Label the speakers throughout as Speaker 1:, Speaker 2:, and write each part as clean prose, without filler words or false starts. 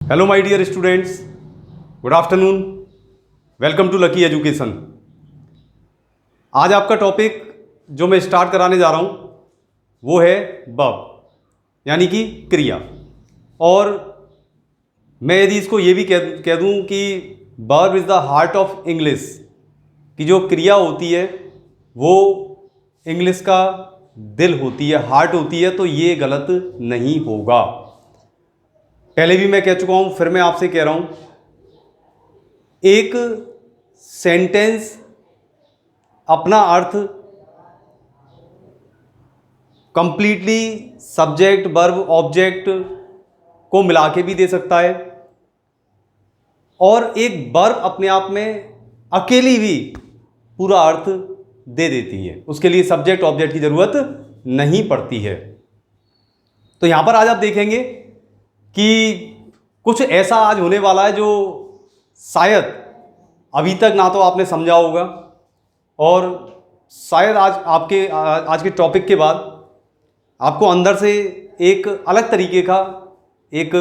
Speaker 1: Hello my dear students, good afternoon. Welcome to lucky education. आज आपका topic जो मैं स्टार्ट कराने जा रहा हूँ वो है वर्ब, यानी कि क्रिया। और मैं यदि इसको ये भी कह दूँ कि verb is the heart of English, कि जो क्रिया होती है वो इंग्लिश का दिल होती है, हार्ट होती है, तो ये गलत नहीं होगा। पहले भी मैं कह चुका हूं, फिर मैं आपसे कह रहा हूं, एक सेंटेंस अपना अर्थ कंप्लीटली सब्जेक्ट वर्ब ऑब्जेक्ट को मिला के भी दे सकता है, और एक वर्ब अपने आप में अकेली भी पूरा अर्थ दे देती है। उसके लिए सब्जेक्ट ऑब्जेक्ट की जरूरत नहीं पड़ती है। तो यहां पर आज आप देखेंगे कि कुछ ऐसा आज होने वाला है जो शायद अभी तक ना तो आपने समझा होगा, और शायद आज के टॉपिक के बाद आपको अंदर से एक अलग तरीके का एक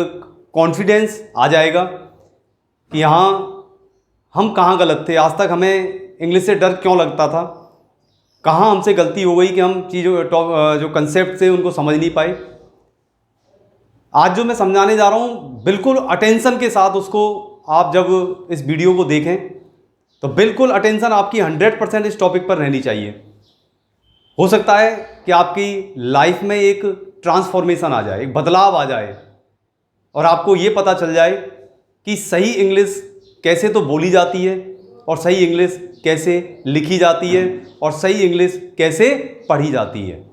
Speaker 1: कॉन्फिडेंस आ जाएगा कि यहाँ हम कहाँ गलत थे, आज तक हमें इंग्लिश से डर क्यों लगता था, कहाँ हमसे गलती हो गई कि हम चीज़ों जो कंसेप्ट थे उनको समझ नहीं पाए। आज जो मैं समझाने जा रहा हूँ बिल्कुल अटेंशन के साथ उसको आप जब इस वीडियो को देखें तो बिल्कुल अटेंशन आपकी 100% इस टॉपिक पर रहनी चाहिए। हो सकता है कि आपकी लाइफ में एक ट्रांसफॉर्मेशन आ जाए, एक बदलाव आ जाए, और आपको ये पता चल जाए कि सही इंग्लिश कैसे तो बोली जाती है, और सही इंग्लिश कैसे लिखी जाती है, और सही इंग्लिश कैसे पढ़ी जाती है।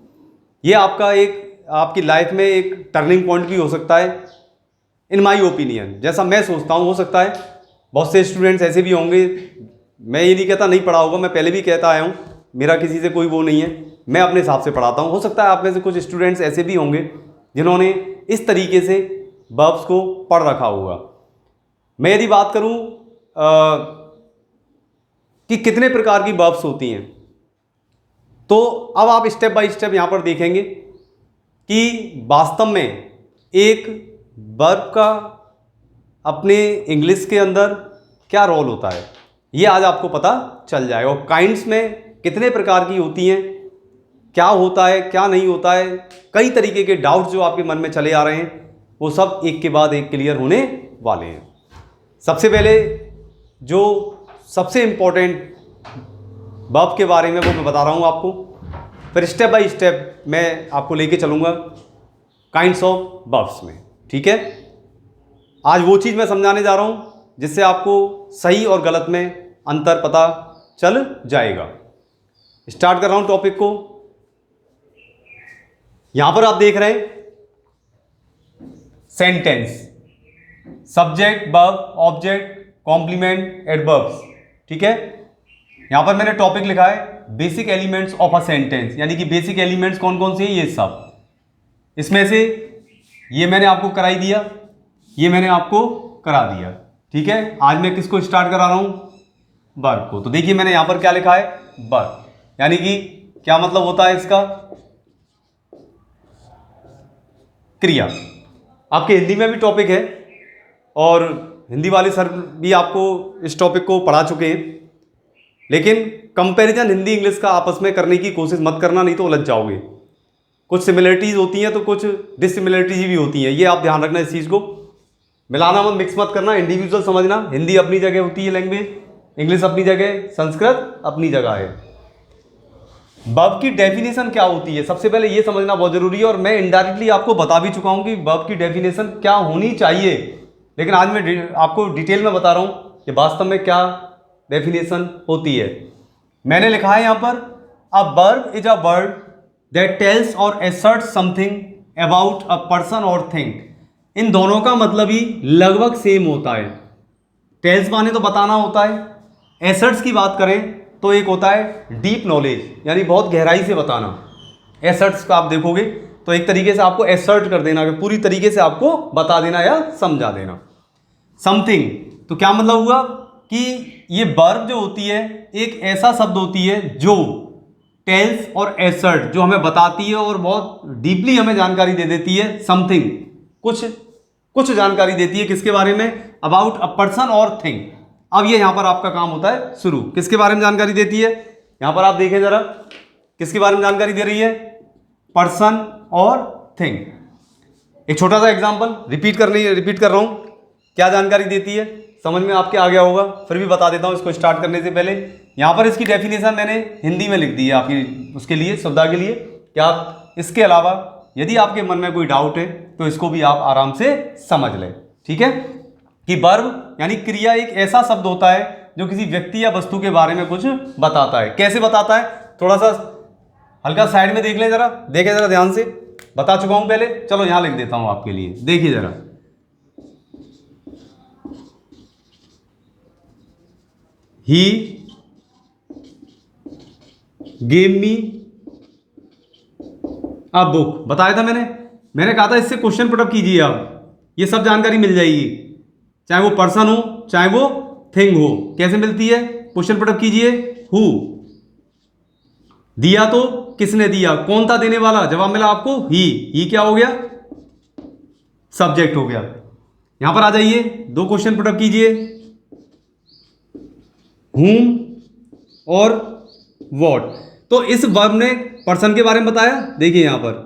Speaker 1: ये आपकी लाइफ में एक टर्निंग पॉइंट भी हो सकता है, इन माई ओपिनियन। जैसा मैं सोचता हूँ, हो सकता है बहुत से स्टूडेंट्स ऐसे भी होंगे, मैं ये नहीं कहता नहीं पढ़ा होगा, मैं पहले भी कहता आया हूँ, मेरा किसी से कोई वो नहीं है, मैं अपने हिसाब से पढ़ाता हूँ। हो सकता है आप में से कुछ स्टूडेंट्स ऐसे भी होंगे जिन्होंने इस तरीके से वर्ब्स को पढ़ रखा होगा। मैं यदि बात करूँ कि कितने प्रकार की वर्ब्स होती हैं, तो अब आप स्टेप बाय स्टेप यहाँ पर देखेंगे कि वास्तव में एक वर्ब का अपने इंग्लिश के अंदर क्या रोल होता है, ये आज आपको पता चल जाएगा। और काइंड्स में कितने प्रकार की होती हैं, क्या होता है क्या नहीं होता है, कई तरीके के डाउट्स जो आपके मन में चले आ रहे हैं वो सब एक के बाद एक क्लियर होने वाले हैं। सबसे पहले जो सबसे इम्पोर्टेंट वर्ब के बारे में वो मैं बता रहा हूँ आपको, फिर स्टेप बाय स्टेप मैं आपको लेके चलूँगा काइंड्स ऑफ वर्ब्स में। ठीक है, आज वो चीज़ मैं समझाने जा रहा हूँ जिससे आपको सही और गलत में अंतर पता चल जाएगा। स्टार्ट कर रहा हूँ टॉपिक को। यहां पर आप देख रहे हैं sentence, subject verb object complement adverbs. ठीक है, यहां पर मैंने टॉपिक लिखा है basic elements of a sentence, यानी कि बेसिक एलिमेंट्स कौन कौन से हैं ये सब। इसमें से ये मैंने आपको कराई दिया, ये मैंने आपको करा दिया। ठीक है, आज मैं किसको स्टार्ट करा रहा हूं, वर्ब को। तो देखिए मैंने यहां पर क्या लिखा है, वर्ब, यानी कि क्या मतलब होता है इसका, क्रिया। आपके हिंदी में भी टॉपिक है और हिंदी वाले सर भी आपको इस टॉपिक को पढ़ा चुके हैं, लेकिन कंपैरिजन हिंदी इंग्लिश का आपस में करने की कोशिश मत करना, नहीं तो उलझ जाओगे। कुछ सिमिलरिटीज होती हैं तो कुछ डिससिमिलरिटीज भी होती हैं, ये आप ध्यान रखना। इस चीज़ को मिलाना मत, मिक्स मत करना, इंडिविजुअल समझना। हिंदी अपनी जगह होती है लैंग्वेज, इंग्लिश अपनी जगह, संस्कृत अपनी जगह है। वर्ब की डेफिनेशन क्या होती है सबसे पहले ये समझना बहुत जरूरी है, और मैं इनडायरेक्टली आपको बता भी चुका हूं कि वर्ब की डेफिनेशन क्या होनी चाहिए, लेकिन आज मैं आपको डिटेल में बता रहा हूं कि वास्तव में क्या डेफिनेशन होती है। मैंने लिखा है यहां पर, a verb is a word that tells और asserts something about a person और थिंग। इन दोनों का मतलब ही लगभग सेम होता है। टेल्स माने तो बताना होता है, asserts की बात करें तो एक होता है डीप नॉलेज, यानी बहुत गहराई से बताना। asserts का आप देखोगे तो एक तरीके से आपको assert कर देना, पूरी तरीके से आपको बता देना या समझा देना। समथिंग तो क्या मतलब हुआ कि ये वर्ब जो होती है एक ऐसा शब्द होती है जो टेल्स और एसर्ट, जो हमें बताती है और बहुत डीपली हमें जानकारी दे देती है समथिंग, कुछ कुछ जानकारी देती है किसके बारे में, अबाउट अ पर्सन और थिंग। अब ये यहां पर आपका काम होता है शुरू, किसके बारे में जानकारी देती है, यहां पर आप देखें जरा किसके बारे में जानकारी दे रही है, पर्सन और थिंग। एक छोटा सा एग्जांपल रिपीट कर रहा हूं, क्या जानकारी देती है समझ में आपके आ गया होगा, फिर भी बता देता हूं इसको स्टार्ट करने से पहले। यहां पर इसकी डेफिनेशन मैंने हिंदी में लिख दी है आपकी उसके लिए, सुविधा के लिए, कि आप इसके अलावा यदि आपके मन में कोई डाउट है तो इसको भी आप आराम से समझ लें। ठीक है, कि वर्ब यानी क्रिया एक ऐसा शब्द होता है जो किसी व्यक्ति या वस्तु के बारे में कुछ बताता है। कैसे बताता है, थोड़ा सा हल्का साइड में देख लें जरा, देखें जरा ध्यान से, बता चुका हूं पहले, चलो यहां लिख देता हूं आपके लिए, देखिए जरा। He gave me a book, बताया था मैंने कहा था इससे क्वेश्चन पुटअप कीजिए आप, ये सब जानकारी मिल जाएगी, चाहे वो पर्सन हो चाहे वो थिंग हो। कैसे मिलती है, क्वेश्चन पुटअप कीजिए। हु, दिया तो किसने दिया, कौन था देने वाला, जवाब मिला आपको ही क्या हो गया, सब्जेक्ट हो गया। यहां पर आ जाइए, दो क्वेश्चन पुटअप कीजिए, whom और what। तो इस वर्ब ने पर्सन के बारे में बताया, देखिए यहां पर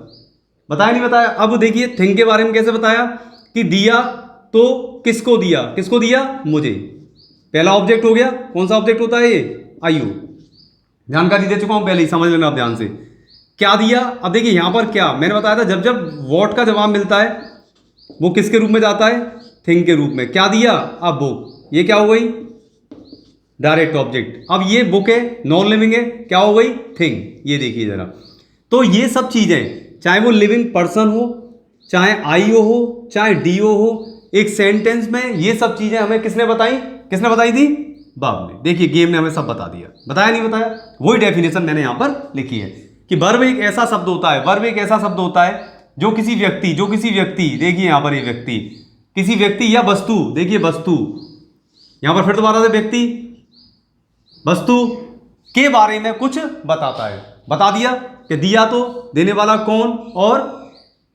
Speaker 1: बताया नहीं बताया। अब देखिए थिंग के बारे में कैसे बताया, कि दिया तो किसको दिया, मुझे, पहला ऑब्जेक्ट हो गया, कौन सा ऑब्जेक्ट होता है ये, आयु, जानकारी दे चुका हूं पहले ही, समझ लेना आप ध्यान से। क्या दिया, अब देखिए यहां पर क्या मैंने बताया था, जब what का जवाब मिलता है वो किसके रूप में जाता है, थिंग के रूप में। क्या दिया, अब बुक, ये क्या हो गई, डायरेक्ट ऑब्जेक्ट। अब ये बुक है, नॉन लिविंग है, क्या हो गई, थिंग। ये देखिए जरा, तो ये सब चीजें, चाहे वो लिविंग पर्सन हो, चाहे आईओ हो, चाहे डीओ हो, एक सेंटेंस में ये सब चीजें हमें किसने बताई थी, बाब ने। देखिए गेम ने हमें सब बता दिया, बताया नहीं बताया, वही डेफिनेशन मैंने यहां पर लिखी है कि वर्ब एक ऐसा शब्द होता है जो किसी व्यक्ति, देखिए यहां पर ये व्यक्ति, किसी व्यक्ति या वस्तु, देखिए वस्तु, यहां पर फिर दोबारा से व्यक्ति वस्तु के बारे में कुछ बताता है। बता दिया कि दिया तो देने वाला कौन और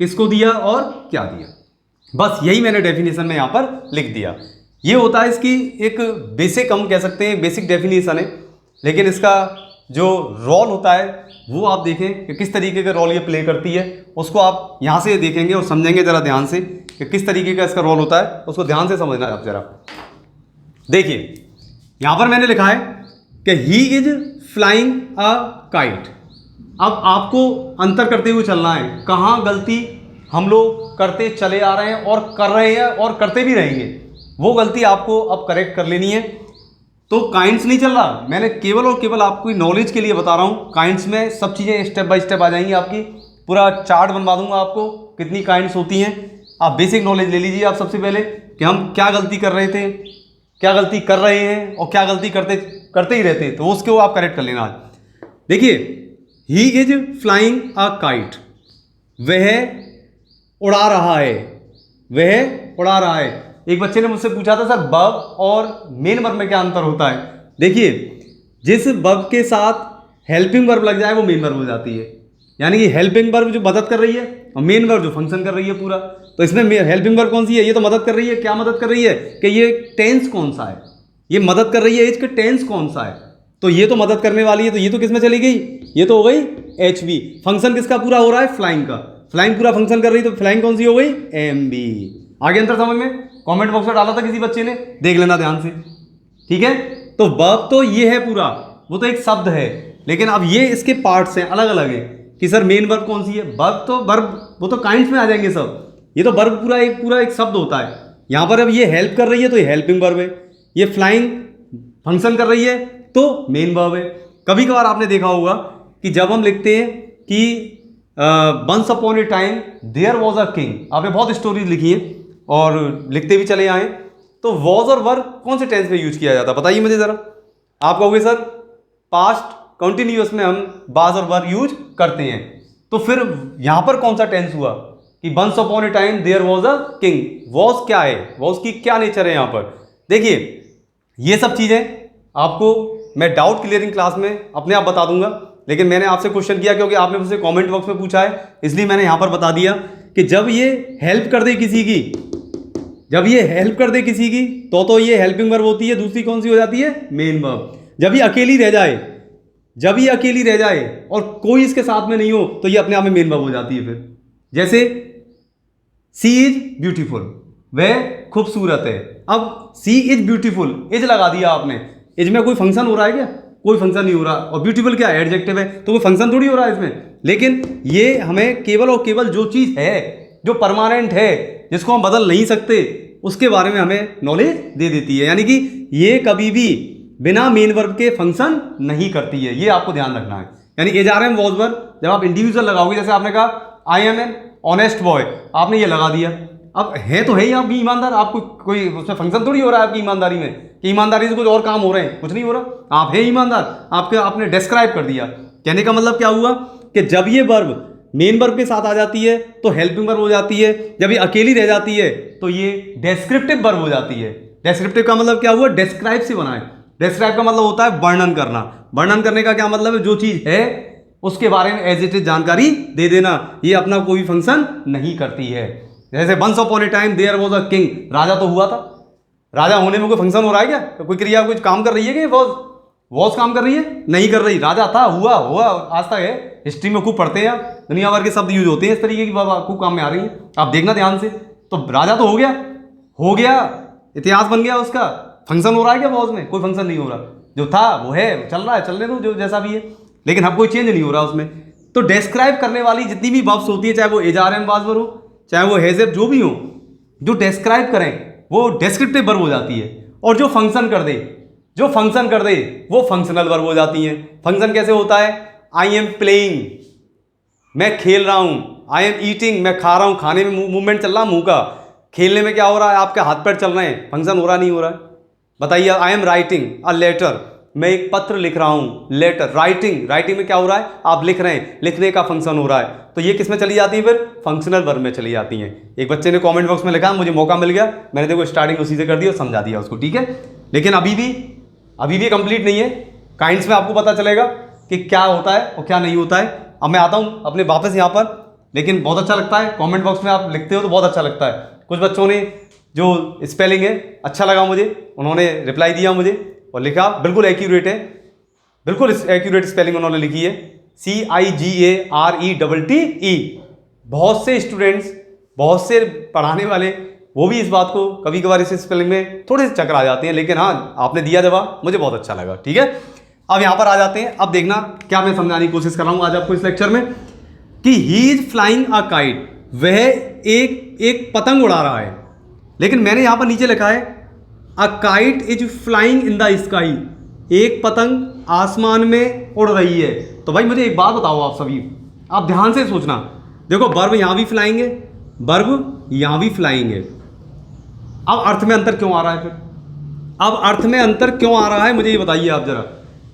Speaker 1: किसको दिया और क्या दिया, बस यही मैंने डेफिनेशन में यहां पर लिख दिया। ये होता है इसकी एक बेसिक, हम कह सकते हैं बेसिक डेफिनेशन है, लेकिन इसका जो रोल होता है वो आप देखें कि किस तरीके का रोल ये प्ले करती है, उसको आप यहां से देखेंगे और समझेंगे जरा ध्यान से कि किस तरीके का इसका रोल होता है, उसको ध्यान से समझना है आप जरा। देखिए यहां पर मैंने लिखा है कि ही इज फ्लाइंग अ काइट। अब आपको अंतर करते हुए चलना है, कहाँ गलती हम लोग करते चले आ रहे हैं और कर रहे हैं और करते भी रहेंगे, वो गलती आपको अब करेक्ट कर लेनी है। तो काइंड्स नहीं चल रहा, मैंने केवल और केवल आपको नॉलेज के लिए बता रहा हूँ। काइंड्स में सब चीज़ें स्टेप बाय स्टेप आ जाएंगी, आपकी पूरा चार्ट बनवा दूंगा आपको कितनी काइंड्स होती हैं। आप बेसिक नॉलेज ले लीजिए आप सबसे पहले कि हम क्या गलती कर रहे थे, क्या गलती कर रहे हैं और क्या गलती करते ही रहते, तो उसको आप करेक्ट कर लेना। देखिए ही इज फ्लाइंग अ काइट, वह उड़ा रहा है। एक बच्चे ने मुझसे पूछा था सर वर्ब और मेन वर्ब में क्या अंतर होता है। देखिए जिस वर्ब के साथ हेल्पिंग वर्ब लग जाए वो मेन वर्ब हो जाती है, यानी कि हेल्पिंग वर्ब जो मदद कर रही है और मेन वर्ब जो फंक्शन कर रही है पूरा। तो इसमें हेल्पिंग वर्ब कौन सी है, ये तो मदद कर रही है। क्या मदद कर रही है कि ये टेंस कौन सा है, ये मदद कर रही है एज के टेंस कौन सा है, तो ये तो मदद करने वाली है, तो ये तो किस में चली गई, ये तो हो गई HV। फंक्शन किसका पूरा हो रहा है, फ्लाइंग का, फ्लाइंग पूरा फंक्शन कर रही है, तो फ्लाइंग कौन सी हो गई, MB। आगे अंतर समझ में, कमेंट बॉक्स में डाला था किसी बच्चे ने, देख लेना ध्यान से, ठीक है। तो वर्ब तो ये है पूरा, वो तो एक शब्द है, लेकिन अब ये इसके पार्ट्स हैं, अलग अलग है कि सर मेन वर्ब कौन सी है। वर्ब वो तो काइंड्स में आ जाएंगे सब, ये तो वर्ब पूरा एक शब्द होता है। यहां पर अब ये हेल्प कर रही है तो ये हेल्पिंग वर्ब है, ये फ्लाइंग फंक्शन कर रही है तो मेन वर्ब है। कभी कभार आपने देखा होगा कि जब हम लिखते हैं कि once upon a time there was a king, आपने बहुत स्टोरीज लिखी हैं और लिखते भी चले आए, तो वॉज और वर्ब कौन से टेंस में यूज किया जाता है, बताइए मुझे जरा। आप कहोगे सर पास्ट कंटिन्यूअस में हम वाज और वर्ब यूज करते हैं, तो फिर यहां पर कौन सा टेंस हुआ कि once upon a time there was a king. Was क्या है, वॉज की क्या नेचर है यहां पर। देखिए ये सब चीजें आपको मैं डाउट क्लियरिंग क्लास में अपने आप बता दूंगा, लेकिन मैंने आपसे क्वेश्चन किया क्योंकि आपने मुझसे कमेंट बॉक्स में पूछा है, इसलिए मैंने यहां पर बता दिया कि जब ये हेल्प कर दे किसी की जब ये हेल्प कर दे किसी की तो ये हेल्पिंग वर्ब होती है, दूसरी कौन सी हो जाती है, मेन वर्ब। जब ये अकेली रह जाए, जब ये अकेली रह जाए और कोई इसके साथ में नहीं हो तो ये अपने आप में मेन वर्ब हो जाती है। फिर जैसे सी इज ब्यूटीफुल, वह खूबसूरत है। अब सी इज ब्यूटीफुल, इज लगा दिया आपने, इज में कोई फंक्शन हो रहा है क्या, कोई फंक्शन नहीं हो रहा। और ब्यूटीफुल क्या है, एडजेक्टिव है, तो कोई फंक्शन थोड़ी हो रहा है इसमें। लेकिन ये हमें केवल और केवल जो चीज़ है, जो परमानेंट है, जिसको हम बदल नहीं सकते, उसके बारे में हमें नॉलेज दे देती है। यानी कि ये कभी भी बिना मेन वर्ब के फंक्शन नहीं करती है, ये आपको ध्यान रखना है। यानी एजआरएम वॉज वर्ब जब आप इंडिविजुअल लगाओगे, जैसे आपने कहा I am an honest boy, आपने ये लगा दिया, अब है तो है ही आप भी ईमानदार, आपको कोई उसमें फंक्शन थोड़ी हो रहा है आपकी ईमानदारी में कि ईमानदारी से कुछ और काम हो रहे हैं, कुछ नहीं हो रहा, आप है ईमानदार। आपके आपने डिस्क्राइब कर दिया। कहने का मतलब क्या हुआ कि जब ये वर्ब मेन वर्ब के साथ आ जाती है तो हेल्पिंग वर्ब हो जाती है, जब ये अकेली रह जाती है तो ये डेस्क्रिप्टिव वर्ब हो जाती है। डेस्क्रिप्टिव का मतलब क्या हुआ, डिस्क्राइब से बना है। डिस्क्राइब का मतलब होता है वर्णन करना। वर्णन करने का क्या मतलब है, जो चीज है उसके बारे में एज इट इज जानकारी दे देना। ये अपना कोई फंक्शन नहीं करती है। जैसे once upon a time there was a king, राजा तो हुआ था, राजा होने में कोई फंक्शन हो रहा है क्या, तो कोई क्रिया कुछ काम कर रही है कि वॉज काम कर रही है, नहीं कर रही। राजा था, हुआ हुआ आज तक है। हिस्ट्री में खूब पढ़ते हैं आप, दुनिया भर के शब्द यूज होते हैं इस तरीके की, बाबा खूब काम में आ रही है, आप देखना ध्यान से। तो राजा तो हो गया, हो गया, इतिहास बन गया उसका। फंक्शन हो रहा है क्या वॉज में, कोई फंक्शन नहीं हो रहा, जो था वो है, चल रहा है, चलने दो जो जैसा भी है, लेकिन अब कोई चेंज नहीं हो रहा उसमें। तो डिस्क्राइब करने वाली जितनी भी वर्ब्स होती है, चाहे वो एजआरएम वर्ब हो, चाहे वो हैज़ जो भी हो, जो डिस्क्राइब करें वो डिस्क्रिप्टिव वर्ब हो जाती है। और जो फंक्शन कर दे, जो फंक्शन कर दे वो फंक्शनल वर्ब हो जाती हैं। फंक्शन कैसे होता है, आई एम प्लेइंग, मैं खेल रहा हूं। आई एम ईटिंग, मैं खा रहा हूं, खाने में मूवमेंट चल रहा मुंह का। खेलने में क्या हो रहा है, आपके हाथ पैर चल रहे हैं, फंक्शन हो रहा नहीं हो रहा है, बताइए। I am writing a letter, मैं एक पत्र लिख रहा हूं। लेटर, राइटिंग, राइटिंग में क्या हो रहा है, आप लिख रहे हैं, लिखने का फंक्शन हो रहा है। तो ये किस में चली जाती है, फिर फंक्शनल वर्ब में चली जाती हैं। एक बच्चे ने कमेंट बॉक्स में लिखा, मुझे मौका मिल गया, मैंने देखो स्टार्टिंग उसी से कर दी और समझा दिया उसको, ठीक है। लेकिन अभी भी कंप्लीट नहीं है। काइंड्स में आपको पता चलेगा कि क्या होता है और क्या नहीं होता है। अब मैं आता हूँ अपने वापस यहाँ पर, लेकिन बहुत अच्छा लगता है, कमेंट बॉक्स में आप लिखते हो तो बहुत अच्छा लगता है। कुछ बच्चों ने जो स्पेलिंग है अच्छा लगा मुझे, उन्होंने रिप्लाई दिया मुझे और लिखा बिल्कुल एक्यूरेट है, बिल्कुल एक्यूरेट स्पेलिंग उन्होंने लिखी है, CIGARETTE। बहुत से स्टूडेंट्स, बहुत से पढ़ाने वाले, वो भी इस बात को कभी कभार इस स्पेलिंग में थोड़े से चकरा जाते हैं, लेकिन हाँ आपने दिया जवाब, मुझे बहुत अच्छा लगा, ठीक है। अब यहाँ पर आ जाते हैं। अब देखना क्या मैं समझाने की कोशिश कर रहा हूँ आज आपको इस लेक्चर में, कि ही इज फ्लाइंग अ काइट, वह एक पतंग उड़ा रहा है। लेकिन मैंने यहाँ पर नीचे लिखा है a kite is flying in the sky, एक पतंग आसमान में उड़ रही है। तो भाई मुझे एक बात बताओ, आप सभी आप ध्यान से सोचना, देखो वर्ब यहाँ भी फ्लाइंग है, वर्ब यहाँ भी फ्लाइंग है। अब अर्थ में अंतर क्यों आ रहा है, फिर अब अर्थ में अंतर क्यों आ रहा है मुझे ये बताइए आप जरा।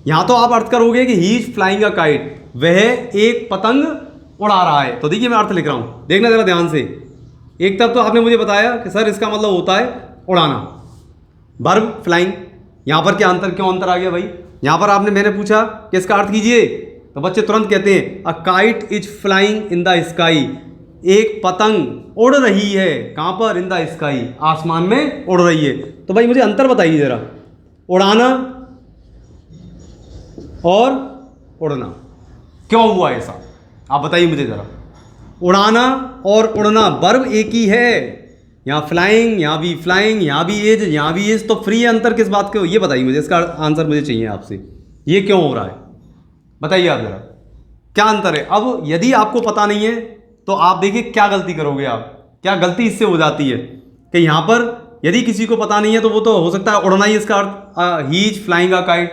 Speaker 1: यहाँ तो आप अर्थ करोगे कि ही इज फ्लाइंग अ काइट, वह एक पतंग उड़ा रहा है। तो देखिए मैं अर्थ लिख रहा हूँ, देखना जरा ध्यान से। एक तरफ तो आपने मुझे बताया कि सर इसका मतलब होता है उड़ाना, वर्ब फ्लाइंग। यहाँ पर क्या अंतर, क्यों अंतर आ गया भाई। यहाँ पर मैंने पूछा कि इसका अर्थ कीजिए, तो बच्चे तुरंत कहते हैं a kite is flying in the sky, एक पतंग उड़ रही है, कहाँ पर, इन द स्काई, आसमान में उड़ रही है। तो भाई मुझे अंतर बताइए जरा, उड़ाना और उड़ना, क्यों हुआ ऐसा, आप बताइए मुझे जरा। उड़ाना और उड़ना वर्ब एक ही है, यहाँ फ्लाइंग, यहाँ भी फ्लाइंग, यहाँ भी एज, यहाँ भी एज, तो फ्री अंतर किस बात के हो, ये बताइए मुझे, इसका आंसर मुझे चाहिए आपसे, ये क्यों हो रहा है, बताइए आप जरा, क्या अंतर है। अब यदि आपको पता नहीं है तो आप देखिए क्या गलती करोगे आप, क्या गलती इससे हो जाती है कि यहाँ पर यदि किसी को पता नहीं है तो वो तो हो सकता है उड़ना ही इसका अर्थ, he is flying a kite,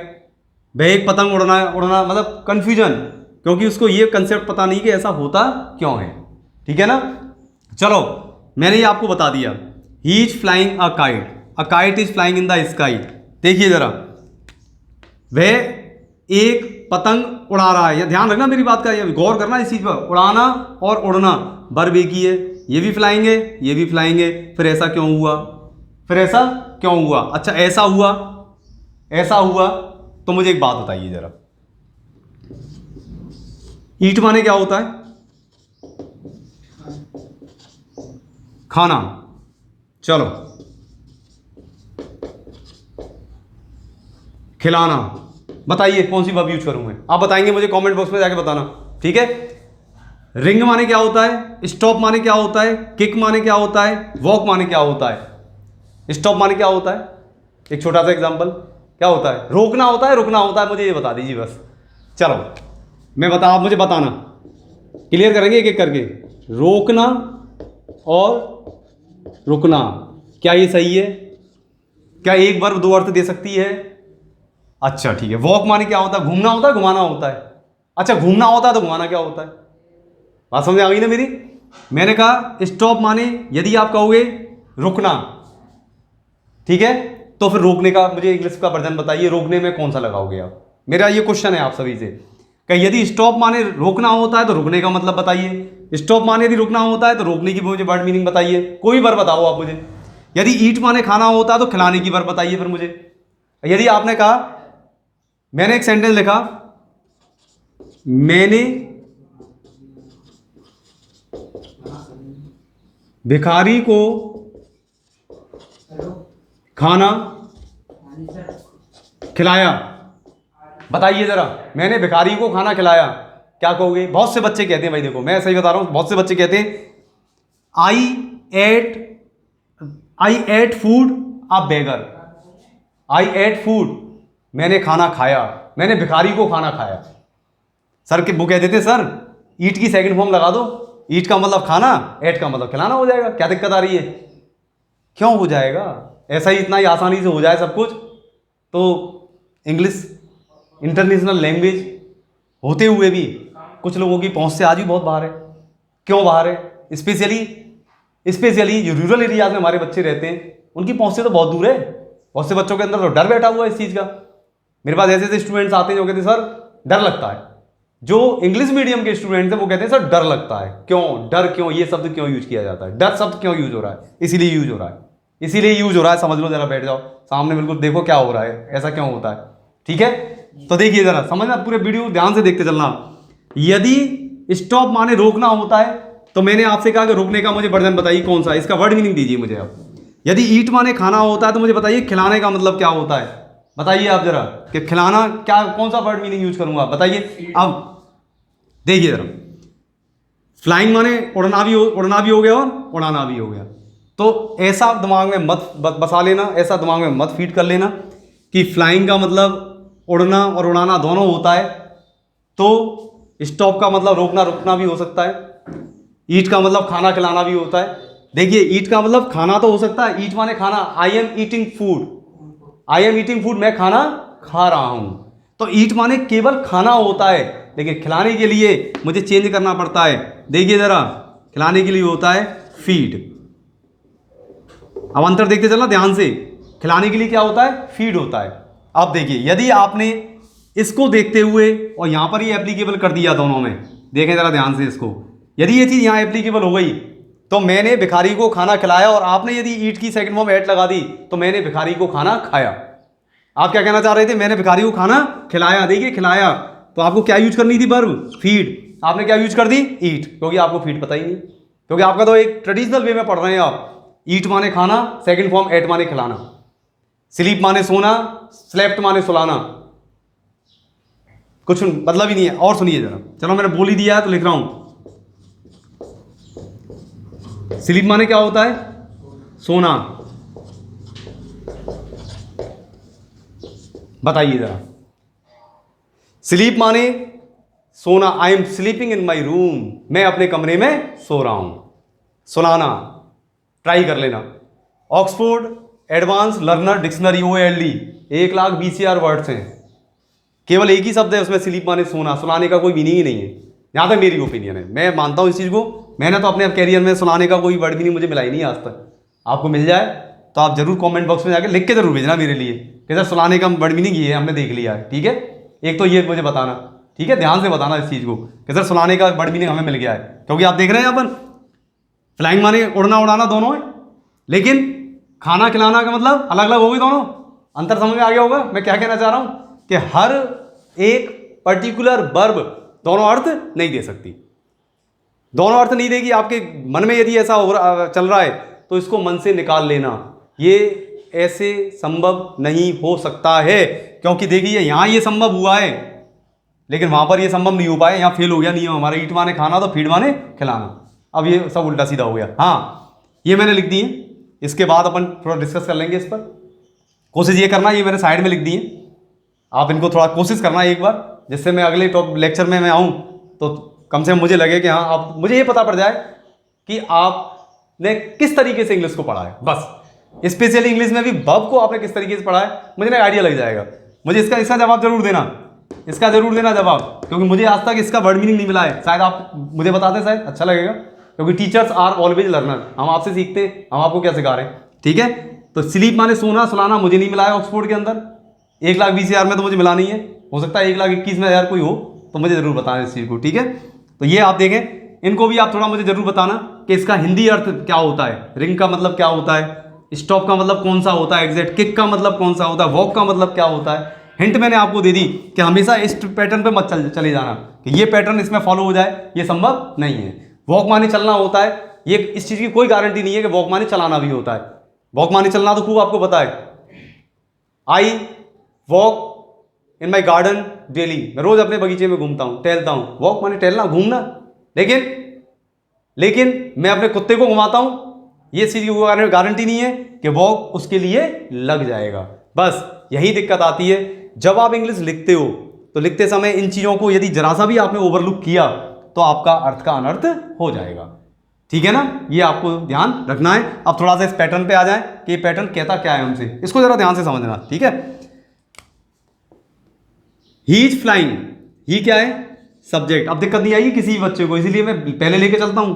Speaker 1: वह एक पतंग उड़ना मतलब कन्फ्यूजन, क्योंकि उसको ये कंसेप्ट पता नहीं कि ऐसा होता क्यों है, ठीक है ना। चलो मैंने ये आपको बता दिया, ही is flying a kite is flying in the sky. देखिए जरा, वह एक पतंग उड़ा रहा है, या ध्यान रखना मेरी बात का, ये गौर करना इस चीज पर। उड़ाना और उड़ना वर्ब एक ही है, ये भी फ्लाइंग है, ये भी फ्लाइंग है, फिर ऐसा क्यों हुआ, फिर ऐसा क्यों हुआ। अच्छा ऐसा हुआ, ऐसा हुआ, तो मुझे एक बात बताइए जरा, ईट माने क्या होता है, खाना। चलो, खिलाना, बताइए कौन सी वर्ब यूज करूं मैं? आप बताएंगे मुझे कमेंट बॉक्स में जाके बताना, ठीक है। रिंग माने क्या होता है, स्टॉप माने क्या होता है, किक माने क्या होता है, वॉक माने क्या होता है। स्टॉप माने क्या होता है, एक छोटा सा एग्जांपल, क्या होता है? रोकना होता है, रुकना होता है, मुझे ये बता दीजिए बस। चलो मैं बता, आप मुझे बताना, क्लियर करेंगे एक एक करके। रोकना और रुकना, क्या ये सही है? क्या एक वर्ब दो अर्थ दे सकती है? अच्छा ठीक है। वॉक माने क्या होता है? घूमना होता है, घुमाना होता है। अच्छा घूमना होता है तो घुमाना क्या होता है? बात समझ आ गई ना मेरी? मैंने कहा स्टॉप माने यदि आप कहोगे रुकना, ठीक है, तो फिर रोकने का मुझे इंग्लिश का वर्जन बताइए, रोकने में कौन सा लगाओगे आप? मेरा ये क्वेश्चन है आप सभी से कि यदि स्टॉप माने रोकना होता है तो रुकने का मतलब बताइए, स्टॉप माने यदि रुकना होता है तो रोकने की मुझे वर्ड मीनिंग बताइए, कोई वर्ड बताओ आप मुझे। यदि ईट माने खाना होता है तो खिलाने की वर्ड बताइए फिर मुझे। यदि आपने कहा, मैंने एक सेंटेंस लिखा, मैंने भिखारी को खाना खिलाया, बताइए जरा, मैंने भिखारी को खाना खिलाया, क्या कहोगे? बहुत से बच्चे कहते हैं, भाई देखो मैं सही बता रहा हूं, बहुत से बच्चे कहते हैं आई एट फूड अ बेगर, आई एट फूड, मैंने खाना खाया, मैंने भिखारी को खाना खाया। सर के वो कह देते सर ईट की सेकंड फॉर्म लगा दो, ईट का मतलब खाना, एट का मतलब खिलाना हो जाएगा, क्या दिक्कत आ रही है? क्यों हो जाएगा? ऐसा ही इतना ही आसानी से हो जाए सब कुछ तो इंग्लिश इंटरनेशनल लैंग्वेज होते हुए भी कुछ लोगों की पहुंच से आज भी बहुत बाहर है। क्यों बाहर है? स्पेशली जो रूरल एरियाज में हमारे बच्चे रहते हैं उनकी पहुंच से तो बहुत दूर है। बहुत से बच्चों के अंदर तो डर बैठा हुआ है इस चीज़ का। मेरे पास ऐसे ऐसे स्टूडेंट्स आते हैं जो कहते हैं सर डर लगता है। जो इंग्लिश मीडियम के स्टूडेंट्स हैं वो कहते हैं सर डर लगता है। क्यों डर? क्यों ये शब्द क्यों यूज किया जाता है? डर शब्द क्यों यूज हो रहा है? इसीलिए यूज हो रहा है, इसीलिए यूज हो रहा है। समझ लो जरा, बैठ जाओ सामने, बिल्कुल देखो क्या हो रहा है, ऐसा क्यों होता है, ठीक है। तो देखिए जरा, समझना, पूरे वीडियो ध्यान से देखते चलना। यदि स्टॉप माने रोकना होता है तो मैंने आपसे कहा कि रोकने का मुझे वर्जन बताइए कौन सा है, इसका वर्ड मीनिंग दीजिए मुझे आप। यदि ईट माने खाना होता है तो मुझे बताइए खिलाने का मतलब क्या होता है, बताइए आप जरा, कि खिलाना क्या, कौन सा वर्ड मीनिंग यूज करूंगा बताइए। अब देखिए जरा, फ्लाइंग माने उड़ना भी हो गया और उड़ाना भी हो गया। तो ऐसा दिमाग में मत बसा लेना, ऐसा दिमाग में मत फीड कर लेना कि फ्लाइंग का मतलब उड़ना और उड़ाना दोनों होता है, तो स्टॉप का मतलब रोकना रुकना भी हो सकता है, ईट का मतलब खाना खिलाना भी होता है। देखिए ईट का मतलब खाना तो हो सकता है, ईट माने खाना, आई एम ईटिंग फूड, मैं खाना खा रहा हूं। तो ईट माने केवल खाना होता है, लेकिन खिलाने के लिए मुझे चेंज करना पड़ता है। देखिए जरा, खिलाने के लिए होता है फीड। अब अंतर देखते चलना ध्यान से, खिलाने के लिए क्या होता है? फीड होता है। अब देखिए, यदि आपने इसको देखते हुए और यहां पर ही एप्लीकेबल कर दिया दोनों में, देखें जरा ध्यान से इसको, यदि ये चीज यहां एप्लीकेबल हो गई तो मैंने भिखारी को खाना खिलाया, और आपने यदि ईट की सेकंड फॉर्म एट लगा दी तो मैंने भिखारी को खाना खाया। आप क्या कहना चाह रहे थे? मैंने भिखारी को खाना खिलाया। देखिए खिलाया, तो आपको क्या यूज करनी थी? Verb feed. आपने क्या यूज कर दी? ईट, क्योंकि आपको फीड पता ही नहीं, क्योंकि आपका तो एक ट्रेडिशनल वे में पढ़ रहे हैं आप। ईट माने खाना, सेकंड फॉर्म एट माने खिलाना, स्लीप माने सोना, स्लेप्ट माने सुलाना, कुछ मतलब ही नहीं है। और सुनिए जरा, चलो मैंने बोल ही दिया है तो लिख रहा हूं। स्लीप माने क्या होता है? सोना, बताइए जरा। स्लीप माने सोना, I am sleeping in my room, मैं अपने कमरे में सो रहा हूं। सुलाना, ट्राई कर लेना, Oxford advance learner dictionary OLD 1,20,000 words हैं, केवल एक ही शब्द है उसमें, स्लीप माने सोना। सुलाने का कोई मीनिंग ही नहीं है, जहां तक मेरी ओपिनियन है। मैं मानता हूं इस चीज को, मैंने तो अपने कैरियर में सुलाने का कोई वर्ड मीनिंग मुझे मिला ही नहीं आज तक। आपको मिल जाए तो आप जरूर कमेंट बॉक्स में जाकर लिख के जरूर भेजना मेरे लिए कि सर सुलाने का वर्ड मीनिंग ये है, हमने देख लिया है, ठीक है। एक तो ये मुझे बताना, ठीक है, ध्यान से बताना इस चीज को कि सर सुलाने का वर्ड मीनिंग हमें मिल गया है। क्योंकि आप देख रहे हैं अपन, फ्लाइंग माने उड़ना उड़ाना दोनों है, लेकिन खाना खिलाना का मतलब अलग अलग हो गई दोनों। अंतर समझ में आ गया होगा मैं क्या कहना चाह रहा हूं, कि हर एक पर्टिकुलर वर्ब दोनों अर्थ नहीं दे सकती, दोनों अर्थ नहीं देगी। आपके मन में यदि ऐसा हो रहा चल रहा है तो इसको मन से निकाल लेना। ये ऐसे संभव नहीं हो सकता है, क्योंकि देखिए यहाँ ये संभव हुआ है लेकिन वहां पर ये संभव नहीं हो पाया, यहाँ फेल हो गया नियम हमारा, ईट माने खाना तो फीड माने खिलाना। अब ये सब उल्टा सीधा हो गया। हाँ, ये मैंने लिख दिए, इसके बाद अपन थोड़ा डिस्कस कर लेंगे इस पर। कोशिश ये करना, ये मैंने साइड में लिख दिए, आप इनको थोड़ा कोशिश करना एक बार, जिससे मैं अगले लेक्चर में मैं आऊँ तो कम से कम मुझे लगे कि हाँ, आप मुझे ये पता पड़ जाए कि आपने किस तरीके से इंग्लिश को पढ़ा है। बस स्पेशली इंग्लिश में भी वर्ब को आपने किस तरीके से पढ़ा है, मुझे ना आइडिया लग जाएगा। मुझे इसका जवाब जरूर देना, इसका जरूर देना जवाब, क्योंकि मुझे आज तक इसका वर्ड मीनिंग नहीं मिला है। शायद आप मुझे बता दें, शायद अच्छा लगेगा, क्योंकि टीचर्स आर ऑलवेज लर्नर, हम आपसे सीखते हैं, हम आपको क्या सिखा रहे हैं। ठीक है, तो स्लीप माने सोना सुलाना मुझे नहीं मिला है ऑक्सफोर्ड के अंदर, 1,20,000 में तो मुझे मिला नहीं है, हो सकता है 1,21,000 कोई हो तो मुझे जरूर बताना इस चीज़ को। ठीक है, तो ये आप देखें, इनको भी आप थोड़ा मुझे जरूर बताना कि इसका हिंदी अर्थ क्या होता है, रिंग का मतलब क्या होता है, स्टॉप का मतलब कौन सा होता है, एग्जैक्ट किक का मतलब कौन सा होता है, वॉक का मतलब क्या होता है। हिंट मैंने आपको दे दी कि हमेशा इस पैटर्न पे मत चले जाना कि ये पैटर्न इसमें फॉलो हो जाए, ये संभव नहीं है। वॉक माने चलना होता है, ये इस चीज़ की कोई गारंटी नहीं है कि वॉक माने चलाना भी होता है। वॉक माने चलना तो खूब आपको पता है, I walk in my garden daily, मैं रोज अपने बगीचे में घूमता हूँ, टहलता हूँ। वॉक माने टहलना, घूमना, लेकिन मैं अपने कुत्ते को घुमाता हूँ, ये चीज़ की गारंटी नहीं है कि वॉक उसके लिए लग जाएगा। बस यही दिक्कत आती है जब आप इंग्लिश लिखते हो, तो लिखते समय इन चीज़ों को यदि जरा सा भी आपने ओवरलुक किया तो आपका अर्थ का अनर्थ हो जाएगा। ठीक है ना, ये आपको ध्यान रखना है। अब थोड़ा सा इस पैटर्न पे आ जाए कि ये पैटर्न कहता क्या है हमसे, इसको जरा ध्यान से समझना। ठीक है, ही इज फ्लाइंग, ही क्या है, सब्जेक्ट। अब दिक्कत नहीं आएगी किसी बच्चे को, इसीलिए मैं पहले लेके चलता हूं।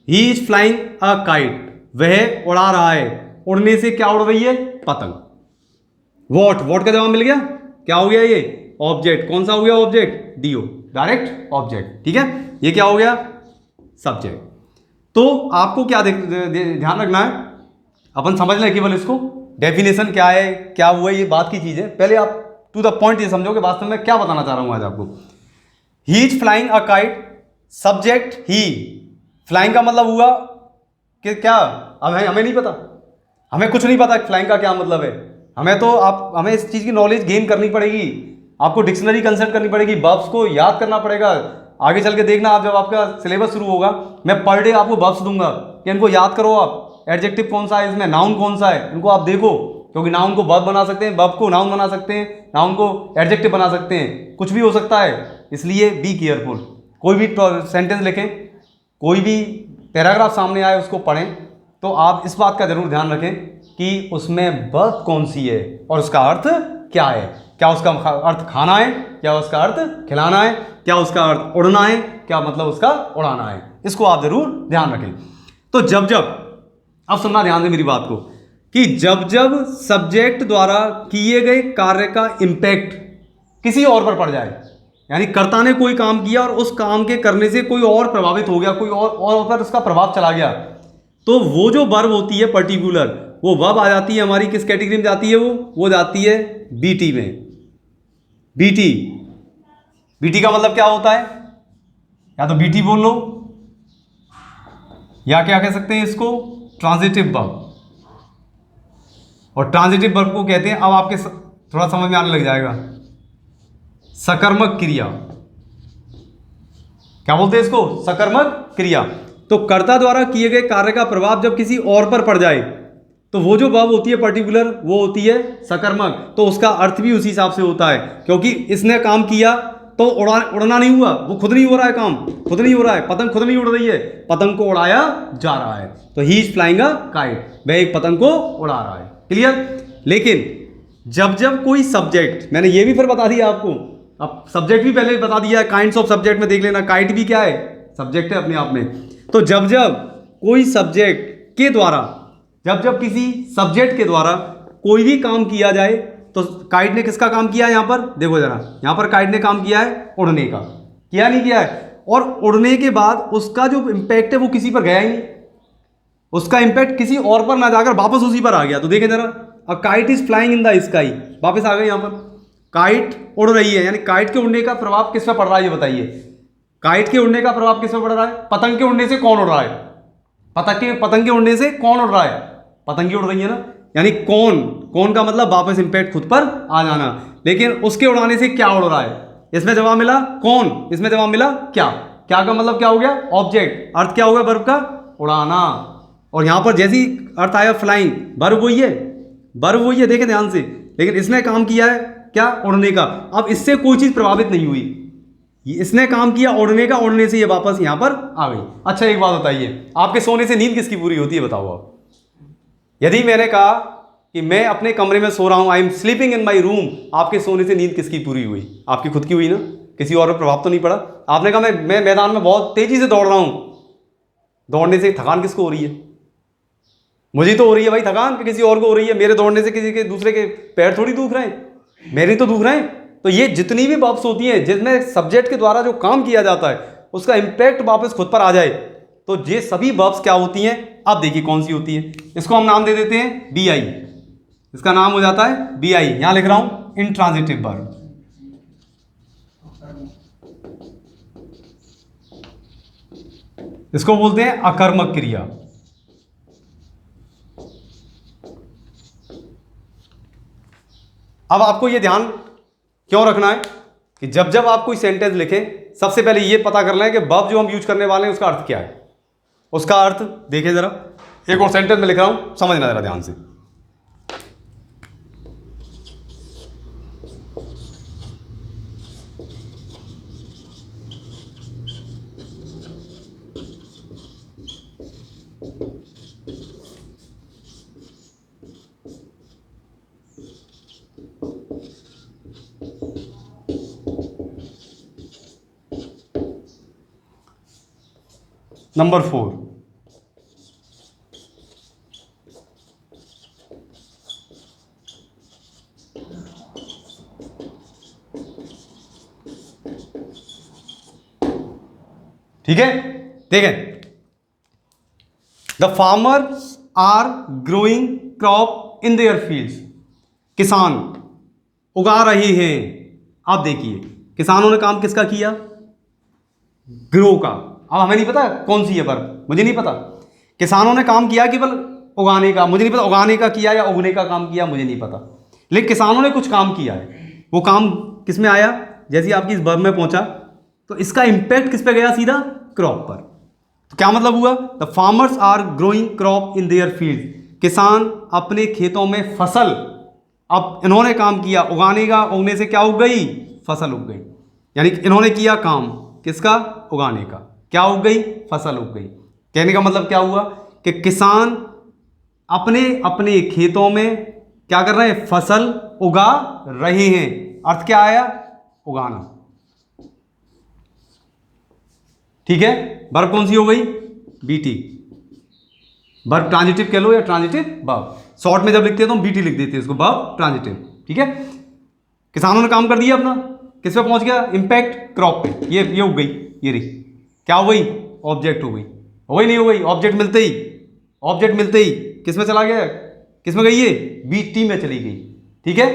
Speaker 1: ही इज फ्लाइंग अ काइट, वह उड़ा रहा है, उड़ने से क्या उड़ रही है, पतंग। वॉट का जवाब मिल गया, क्या हो गया ये, ऑब्जेक्ट। कौन सा हो गया ऑब्जेक्ट, डीओ, डायरेक्ट ऑब्जेक्ट। ठीक है, ये क्या हो गया, सब्जेक्ट। तो आपको क्या ध्यान रखना है, अपन समझ लें केवल इसको, डेफिनेशन क्या है, क्या हुआ है, ये बात की चीज है। पहले आप टू द पॉइंट ये समझो कि वास्तव में क्या बताना चाह रहा हूं आज आपको। ही is flying a kite, subject he, flying का मतलब हुआ कि क्या, हमें नहीं पता, हमें कुछ नहीं पता फ्लाइंग का क्या मतलब है। हमें इस चीज की नॉलेज गेन करनी पड़ेगी, आपको डिक्शनरी कंसल्ट करनी पड़ेगी, वर्ब्स को याद करना पड़ेगा। आगे चल के देखना आप, जब आपका सिलेबस शुरू होगा, मैं पर डे आपको वर्ब्स दूंगा कि इनको याद करो आप, एडजेक्टिव कौन सा है इसमें, नाउन कौन सा है, इनको आप देखो, क्योंकि नाउन को वर्ब बना सकते हैं, वर्ब को नाउन बना सकते हैं, नाउन को एडजेक्टिव बना सकते हैं, कुछ भी हो सकता है। इसलिए बी केयरफुल, कोई भी सेंटेंस लिखें, कोई भी पैराग्राफ सामने आए उसको पढ़ें तो आप इस बात का जरूर ध्यान रखें कि उसमें वर्ब कौन सी है और उसका अर्थ क्या है। क्या उसका अर्थ खाना है, क्या उसका अर्थ खिलाना है, क्या उसका अर्थ उड़ना है, क्या मतलब उसका उड़ाना है, इसको आप जरूर ध्यान रखें। तो जब अब सुनना ध्यान से मेरी बात को, कि जब सब्जेक्ट द्वारा किए गए कार्य का इंपैक्ट किसी और पर पड़ जाए, यानी कर्ता ने कोई काम किया और उस काम के करने से कोई और प्रभावित हो गया, कोई और पर उसका प्रभाव चला गया, तो वो जो वर्ब होती है पर्टिकुलर, वो वर्ब आ जाती है हमारी किस कैटेगरी में जाती है, वो जाती है बीटी में। बीटी का मतलब क्या होता है, या तो बीटी बोल लो या क्या कह सकते हैं इसको, ट्रांजिटिव वर्ब। और ट्रांजिटिव वर्ब को कहते हैं, अब आपके थोड़ा समझ में आने लग जाएगा, सकर्मक क्रिया। क्या बोलते हैं इसको, सकर्मक क्रिया। तो कर्ता द्वारा किए गए कार्य का प्रभाव जब किसी और पर पड़ जाए तो वो जो वर्ब होती है पर्टिकुलर, वो होती है सकर्मक। तो उसका अर्थ भी उसी हिसाब से होता है, क्योंकि इसने काम किया तो उड़ना नहीं हुआ, वो खुद नहीं हो रहा है, काम खुद नहीं हो रहा है, पतंग खुद नहीं उड़ रही है, पतंग को उड़ाया जा रहा है। तो ही इज फ्लाइंग अ काइट, वह एक पतंग को उड़ा रहा है। क्लियर। लेकिन जब कोई सब्जेक्ट, मैंने ये भी फिर बता दिया आपको, अब सब्जेक्ट भी पहले बता दिया, काइंड्स ऑफ सब्जेक्ट में देख लेना, काइट भी क्या है, सब्जेक्ट है अपने आप में। तो जब कोई सब्जेक्ट के द्वारा, जब किसी सब्जेक्ट के द्वारा कोई भी काम किया जाए, तो काइट ने किसका काम किया है, यहां पर देखो जरा, यहां पर काइट ने काम किया है उड़ने का, किया नहीं किया है, और उड़ने के बाद उसका जो इंपैक्ट है वो किसी पर गया ही नहीं, उसका इंपैक्ट किसी और पर ना जाकर वापस उसी पर आ गया। तो देखें जरा, a kite is flying in the sky, वापस आ गए यहां पर, काइट उड़ रही है, यानी काइट के उड़ने का प्रभाव किस पर पड़ रहा है, ये बताइए। काइट के उड़ने का प्रभाव किस पर पड़ रहा है, पतंग के उड़ने से कौन उड़ रहा है, पतंगे उड़ने से कौन उड़ रहा है? पतंगी उड़ रही है ना, यानी कौन का मतलब वापस इंपैक्ट खुद पर आ जाना। लेकिन उसके उड़ाने से क्या उड़ रहा है? इसमें जवाब मिला कौन, इसमें जवाब मिला क्या का मतलब क्या हो गया? ऑब्जेक्ट। अर्थ क्या हो गया वर्ब का? उड़ाना। और यहां पर जैसी अर्थ आया फ्लाइंग, वर्ब वही है, देखें ध्यान से। लेकिन इसने काम किया है क्या? उड़ने का। अब इससे कोई चीज प्रभावित नहीं हुई, इसने काम किया उड़ने का, उड़ने से ये वापस यहां पर आ गई। अच्छा एक बात बताइए, आपके सोने से नींद किसकी पूरी होती है बताओ आप? यदि मैंने कहा कि मैं अपने कमरे में सो रहा हूं, I am sleeping in my room, आपके सोने से नींद किसकी पूरी हुई? आपकी खुद की हुई ना, किसी और पर प्रभाव तो नहीं पड़ा। आपने कहा मैं मैदान में बहुत तेजी से दौड़ रहा हूं, दौड़ने से थकान किसको हो रही है? मुझे तो हो रही है भाई थकान, कि किसी और को हो रही है? मेरे दौड़ने से किसी के दूसरे के पैर थोड़ी दुख रहे हैं, मेरे तो दुख रहे हैं। तो ये जितनी भी वर्ब्स होती हैं जिसमें सब्जेक्ट के द्वारा जो काम किया जाता है उसका इंपैक्ट वापस खुद पर आ जाए, तो ये सभी वर्ब्स क्या होती हैं? आप देखिए कौन सी होती है। इसको हम नाम दे देते हैं बी आई, इसका नाम हो जाता है बी आई। यहां लिख रहा हूं इंट्रांजिटिव वर्ब। इसको बोलते हैं अकर्मक क्रिया। अब आपको यह ध्यान क्यों रखना है कि जब जब आप कोई सेंटेंस लिखें सबसे पहले यह पता कर लें कि वर्ब जो हम यूज करने वाले हैं उसका अर्थ क्या है। उसका अर्थ देखिए जरा, एक और सेंटेंस में लिख रहा हूं, समझना जरा ध्यान से। नंबर 4, ठीक है। देखें, the farmers are growing crop in their fields. किसान उगा रहे हैं। आप देखिए किसानों ने काम किसका किया? ग्रो का। अब हमें नहीं पता कौन सी है वर्ब, मुझे नहीं पता। किसानों ने काम किया केवल उगाने का, मुझे नहीं पता उगाने का किया या उगने का काम किया, मुझे नहीं पता। लेकिन किसानों ने कुछ काम किया है, वो काम किस में आया? जैसे आपकी इस वर्ब में पहुंचा तो इसका इंपैक्ट किस पे गया? सीधा क्रॉप पर। तो क्या मतलब हुआ? The farmers are growing crop in their field. किसान अपने खेतों में फसल, अब इन्होंने काम किया उगाने का, उगने से क्या उग गई? फसल उग गई। यानी इन्होंने किया काम किसका? उगाने का। क्या उग गई? फसल उग गई। कहने का मतलब क्या हुआ कि किसान अपने अपने खेतों में क्या कर रहे हैं? फसल उगा रहे हैं। अर्थ क्या आया? उगाना। ठीक है। वर्ब कौन सी हो गई? बीटी। वर्ब ट्रांजिटिव कह लो या ट्रांजिटिव वर्ब। शॉर्ट में जब लिखते हैं तो हम बीटी लिख देते हैं, इसको वर्ब ट्रांजिटिव। ठीक है। किसानों ने काम कर दिया अपना, किस पे पहुंच गया? इंपैक्ट क्रॉप पे। ये उग गई, ये रही। क्या हो गई? ऑब्जेक्ट हो गई। हो गई नहीं हो गई? ऑब्जेक्ट मिलते ही किस में चला गया? किस में गई? ये बीटी में चली गई। ठीक है।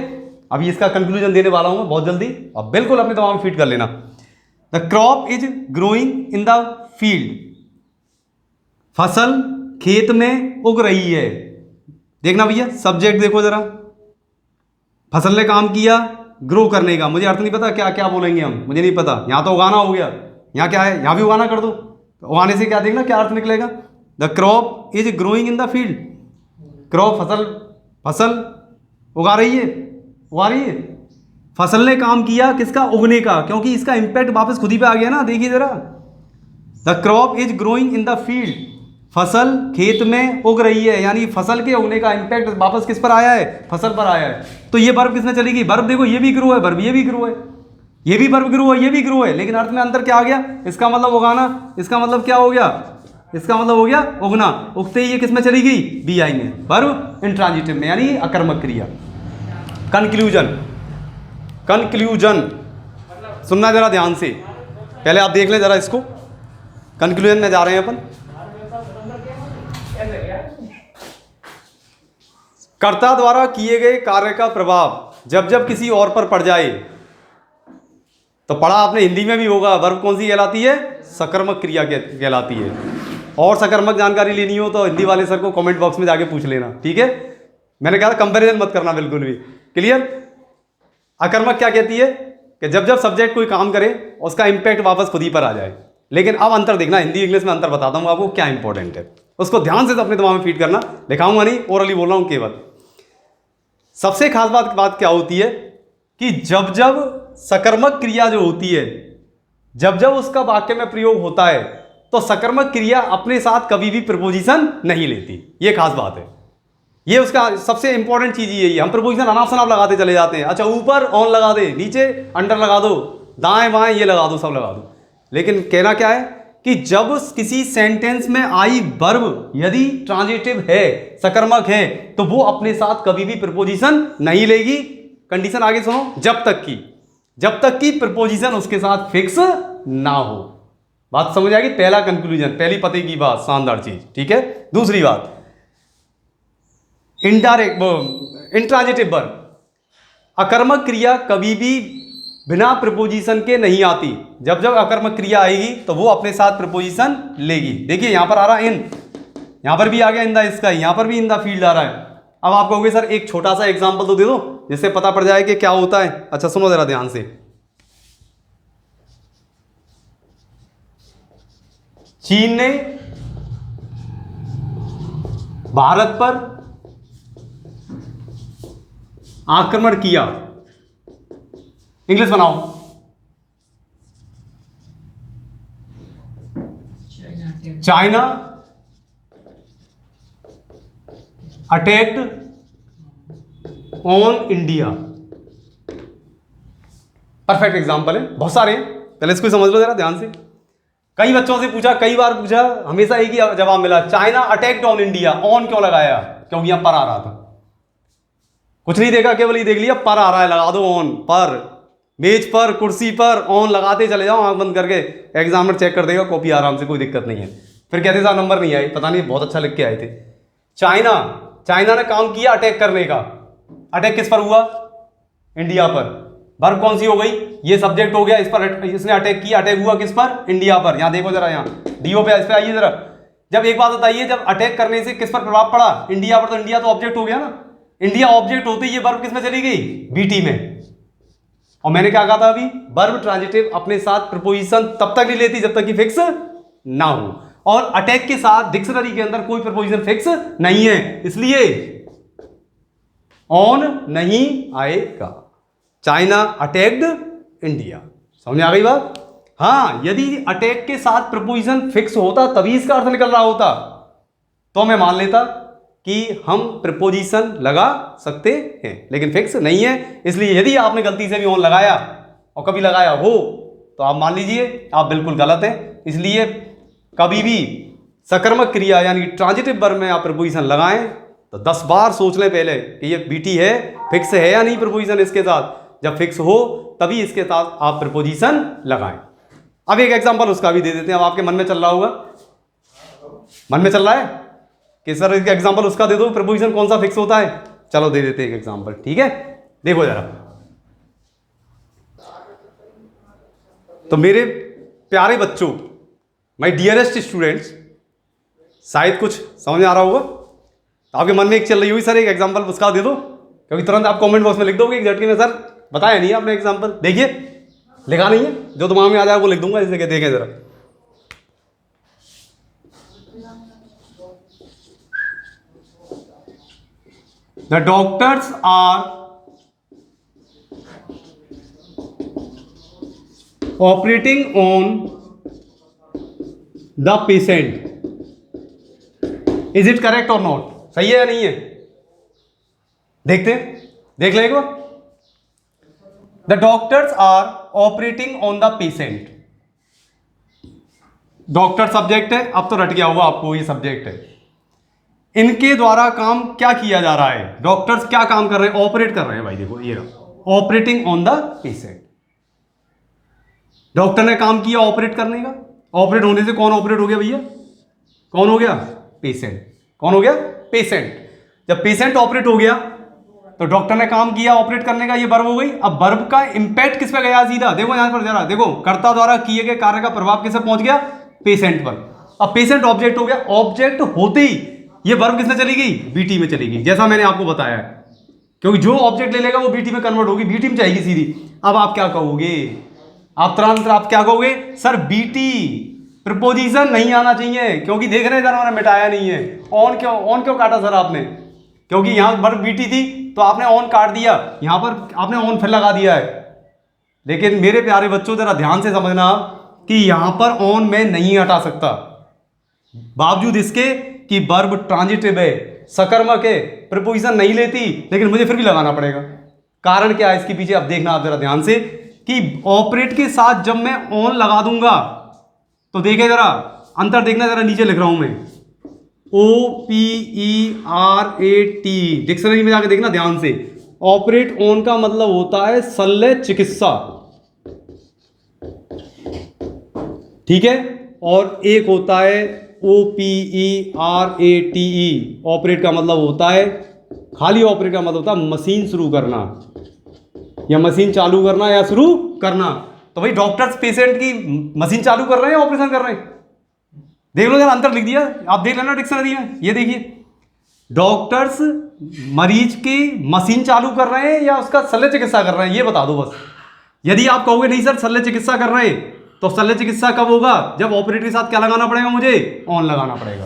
Speaker 1: अभी इसका कंक्लूजन देने वाला हूं मैं बहुत जल्दी, अब बिल्कुल अपने दिमाग में फिट कर लेना। The crop is growing in the field. फसल खेत में उग रही है। देखना भैया, सब्जेक्ट देखो जरा। फसल ने काम किया ग्रो करने का, मुझे अर्थ नहीं पता क्या क्या बोलेंगे हम, मुझे नहीं पता। यहां तो उगाना हो गया, यहां क्या है? यहां भी उगाना कर दो। तो उगाने से क्या देखना क्या अर्थ निकलेगा? The crop is growing in the field. Crop फसल उगा रही है। फसल ने काम किया किसका? उगने का, क्योंकि इसका इंपैक्ट वापस खुद ही पे आ गया ना। देखिए जरा, the crop is growing in the field. फसल खेत में उग रही है, यानी फसल के उगने का इंपैक्ट वापस किस पर आया है? फसल पर आया है। तो ये वर्ब किसमें चली गई? वर्ब देखो, ये भी ग्रो है, वर्ब ये भी ग्रो है, ये भी वर्ब ग्रो है, ये भी ग्रो है, लेकिन अर्थ में अंतर क्या आ गया? इसका मतलब उगाना, इसका मतलब क्या हो गया? इसका मतलब हो गया उगना। उगते ही ये किस में चली गई? बी आई में, वर्ब इंट्रांजिटिव में, यानी अकर्मक क्रिया। कंक्लूजन सुनना जरा ध्यान से, पहले आप देख लें जरा इसको। कंक्लूजन में जा रहे हैं अपन। कर्ता द्वारा किए गए कार्य का प्रभाव जब जब किसी और पर पड़ जाए, तो पढ़ा आपने हिंदी में भी होगा, वर्ब कौन सी कहलाती है? सकर्मक क्रिया कहलाती है। और सकर्मक जानकारी लेनी हो तो हिंदी वाले सर को कमेंट बॉक्स में जाके पूछ लेना, ठीक है। मैंने कहा था कंपैरिजन मत करना बिल्कुल भी, क्लियर। अकर्मक क्या कहती है कि जब जब सब्जेक्ट कोई काम करे उसका इंपैक्ट वापस खुद ही पर आ जाए। लेकिन अब अंतर देखना, हिंदी इंग्लिश में अंतर बताता हूँ आपको क्या इंपॉर्टेंट है, उसको ध्यान से अपने दिमाग में फीड करना, दिखाऊंगा नहीं, ओरली बोल रहा हूँ केवल। सबसे खास बात क्या होती है कि जब जब सकर्मक क्रिया जो होती है, जब जब उसका वाक्य में प्रयोग होता है तो सकर्मक क्रिया अपने साथ कभी भी प्रपोजिशन नहीं लेती। ये खास बात है, ये उसका सबसे इंपॉर्टेंट चीज यही है। हम प्रपोजिशन अनाप शनाप लगाते चले जाते हैं, अच्छा ऊपर ऑन लगा दे, नीचे अंडर लगा दो, दाएं बाएं ये लगा दो, सब लगा दो। लेकिन कहना क्या है कि जब किसी सेंटेंस में आई वर्ब यदि ट्रांजिटिव है, सकर्मक है, तो वो अपने साथ कभी भी प्रपोजिशन नहीं लेगी। कंडीशन आगे सुनो, जब तक कि प्रपोजिशन उसके साथ फिक्स ना हो। बात समझ आएगी, पहला कंक्लूजन, पहली पते की बात, शानदार चीज, ठीक है। दूसरी बात, इंट्रांजिटिव वर्ब, अकर्मक क्रिया कभी भी बिना प्रपोजिशन के नहीं आती। जब जब अकर्मक क्रिया आएगी तो वो अपने साथ प्रपोजिशन लेगी। देखिए यहां पर आ रहा इन, यहां पर भी आ गया इन द स्काई, यहां पर भी इन द फील्ड आ रहा है। अब आप कहोगे सर एक छोटा सा एग्जांपल तो दे दो जिससे पता पड़ जाए कि क्या होता है। अच्छा सुनो जरा ध्यान से, चीन ने भारत पर आक्रमण किया, इंग्लिश बनाओ। China attacked on India. Perfect example है, बहुत सारे हैं, पहले इसको समझ लो जरा ध्यान से। कई बच्चों से पूछा, कई बार पूछा, हमेशा एक ही जवाब मिला, China attacked on India. On क्यों लगाया? क्योंकि यहां पर आ रहा था, कुछ नहीं देखा, केवल ये देख लिया पर आ रहा है, लगा दो ऑन। पर मेज पर, कुर्सी पर ऑन लगाते चले जाओ, आंख बंद करके, एग्जामिनर चेक कर देगा कॉपी आराम से, कोई दिक्कत नहीं है। फिर कहते साहब नंबर नहीं आए, पता नहीं बहुत अच्छा लिख के आए थे। चाइना ने काम किया अटैक करने का। अटैक किस पर हुआ? इंडिया पर। वर्ब कौन सी हो गई? ये सब्जेक्ट हो गया, इस पर इसने अटैक किया, अटैक हुआ किस पर? इंडिया पर। यहां देखो जरा, यहां डीओ पे, इस पे आइए जरा। जब एक बात बताइए, जब अटैक करने से किस पर प्रभाव पड़ा? इंडिया पर। तो इंडिया तो ऑब्जेक्ट हो गया ना, इंडिया ऑब्जेक्ट होते ही ये वर्ब किस में चली गई? बीटी में। और मैंने क्या कहा था अभी, वर्ब ट्रांजिटिव अपने साथ प्रपोजिशन तब तक नहीं लेती जब तक कि फिक्स ना हो, और अटैक के साथ डिक्शनरी के अंदर कोई प्रपोजिशन फिक्स नहीं है, इसलिए ऑन नहीं आएगा। चाइना अटैक्ड इंडिया, समझ में आ गई बात? हाँ, यदि अटैक के साथ प्रपोजिशन फिक्स होता तभी इसका अर्थ निकल रहा होता, तो मैं मान लेता कि हम प्रपोजिशन लगा सकते हैं, लेकिन फिक्स नहीं है। इसलिए यदि आपने गलती से भी ऑन लगाया और कभी लगाया हो तो आप मान लीजिए आप बिल्कुल गलत हैं। इसलिए कभी भी सकर्मक क्रिया यानी ट्रांजिटिव वर्ब में आप प्रपोजिशन लगाएं तो 10 बार सोच लें पहले कि ये बीटी है, फिक्स है या नहीं प्रपोजिशन इसके साथ। जब फिक्स हो तभी इसके साथ आप प्रपोजिशन लगाएं। अब एक एग्जांपल उसका भी दे देते हैं। अब आपके मन में चल रहा होगा, मन में चल रहा है कि सर इसका एग्जांपल उसका दे दो, प्रपोजिशन कौन सा फिक्स होता है। चलो दे देते हैं एक एग्जांपल, ठीक है। देखो जरा, तो मेरे प्यारे बच्चों, माय डियरेस्ट स्टूडेंट्स, शायद कुछ समझ में आ रहा होगा। तो आपके मन में एक चल रही हुई, सर एक एग्जांपल उसका दे दो, क्योंकि तुरंत आप कमेंट बॉक्स में लिख दोगे एक झटके में, सर बताया नहीं आपने एग्जांपल। देखिए लिखा नहीं है, जो दिमाग में आ जाए वो लिख दूंगा, इसलिए देखें जरा। The doctors are operating on the patient. Is it correct or not? सही है या नहीं है? देखते हैं, देख लें एक बार। The doctors are operating on the patient. Doctor subject है, अब तो रट गया होगा आपको, ये सब्जेक्ट है। इनके द्वारा काम क्या किया जा रहा है? डॉक्टर्स क्या काम कर रहे हैं? ऑपरेट कर रहे हैं भाई, देखो ये रहा, operating on the patient. Doctor ने काम किया ऑपरेट करने का। ऑपरेट होने से कौन ऑपरेट हो गया भैया? कौन हो गया? पेशेंट। कौन हो गया? पेशेंट। जब पेशेंट ऑपरेट हो गया तो डॉक्टर ने काम किया ऑपरेट करने का, ये वर्ब हो गई। अब वर्ब का इंपैक्ट किस पे गया? सीधा देखो यहां पर जरा, देखो कर्ता द्वारा किए गए कार्य का प्रभाव किस पे पहुंच गया? पेशेंट पर। अब पेशेंट ऑब्जेक्ट हो गया, ऑब्जेक्ट होते ही ये वर्ब किसमें चली गई, बीटी में चली गई, जैसा मैंने आपको बताया है, क्योंकि जो ऑब्जेक्ट ले लेगा वो बीटी में कन्वर्ट होगी, बीटी में जाएगी सीधी। अब आप क्या कहोगे, आप तुरंत आप क्या कहोगे, सर बीटी प्रपोजिशन नहीं आना चाहिए, क्योंकि देख रहे हैं सर मैंने मिटाया नहीं है। ऑन क्यों काटा सर आपने, क्योंकि यहाँ वर्ब बीटी थी तो आपने ऑन काट दिया, यहाँ पर आपने ऑन फिर लगा दिया है। लेकिन मेरे प्यारे बच्चों जरा ध्यान से समझना आप कि यहाँ पर ऑन मैं नहीं हटा सकता, बावजूद इसके कि वर्ब ट्रांजिटिव है, सकर्मक है, प्रपोजिशन नहीं लेती, लेकिन मुझे फिर भी लगाना पड़ेगा। कारण क्या है इसके पीछे, अब देखना आप जरा ध्यान से कि ऑपरेट के साथ जब मैं ऑन लगा दूंगा तो देखे जरा अंतर, देखना जरा, नीचे लिख रहा हूं मैं OPERAT, डिक्शनरी में जाके देखना ध्यान से। ऑपरेट ऑन का मतलब होता है शल्य चिकित्सा, ठीक है, और एक होता है OPERATE, ऑपरेट का मतलब होता है, खाली ऑपरेट का मतलब होता है मशीन शुरू करना या मशीन चालू करना या शुरू करना। तो भाई डॉक्टर्स पेशेंट की मशीन चालू कर रहे हैं या ऑपरेशन कर रहे हैं, देख लो जरा, अंतर लिख दिया, आप देख लेना डिक्शनरी में, ये देखिए डॉक्टर्स मरीज की मशीन चालू कर रहे हैं या उसका शल्य चिकित्सा कर रहे हैं, ये बता दो बस। यदि आप कहोगे नहीं सर शल्य चिकित्सा कर रहे हैं, तो शल्य चिकित्सा कब होगा, जब ऑपरेटर के साथ क्या लगाना पड़ेगा, मुझे ऑन लगाना पड़ेगा,